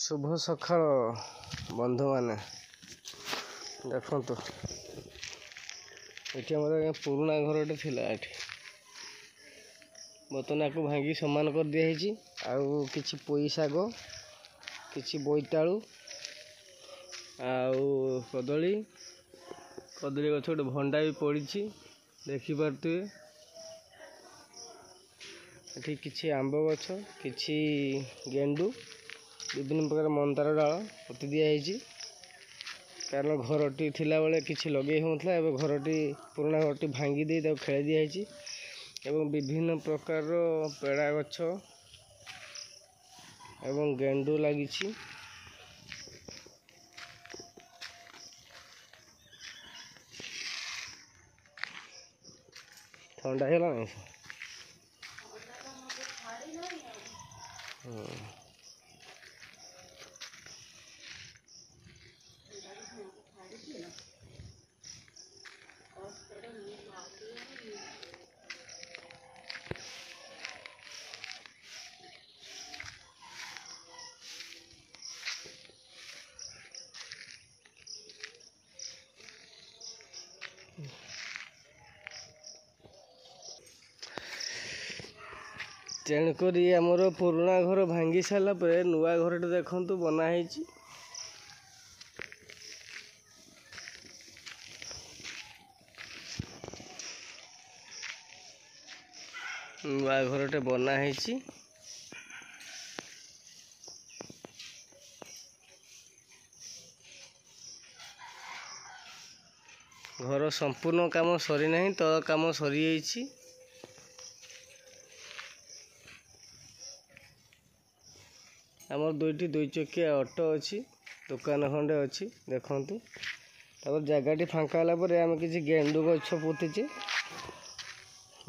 शुभ सकाळ बंधु मैंने देखु ये पुराणा घरटे थिला बर्तमान को भांगी समान कर दिखाई आउ कि पोई शाग कि बोईतालु आउ कदली कदली गछ गोटे भंडा भी पड़ी देखिपे ये कि आंब गछ कि गेंडू विभिन्न प्रकार मंदार डाल पोती दिखाई कारण घरटी थिला बेले किसी लगे होता है घरटी पुराणा घरटी भांगी दे खेल दिखाई एवं विभिन्न प्रकार पेड़ा गछ एवं गेंडू लगी ठंडा है तेणुक आमर पुराणा घर भांगी सारापर नुआ घर देखु बनाई नुआ घरटे बनाई घर संपूर्ण काम सरी नहीं तल काम सरी जाइए आमर दुई चकिया ऑटो अच्छी दुकान खंडे अच्छी देखु जगह फांका आम कि गेंडू गछ पोतीचे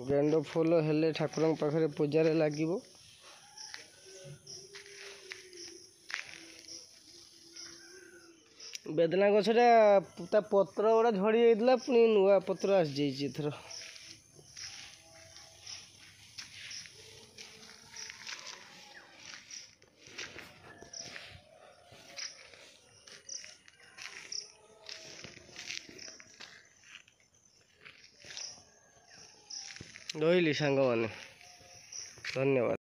गेंडू फूल हेले ठाकुर पाखे पूजार लगे बेदना गछटा पत्र गुड़ा झड़ी जाता पुणी नुआ पत्र आसी जाइए रही सांग मैंने धन्यवाद।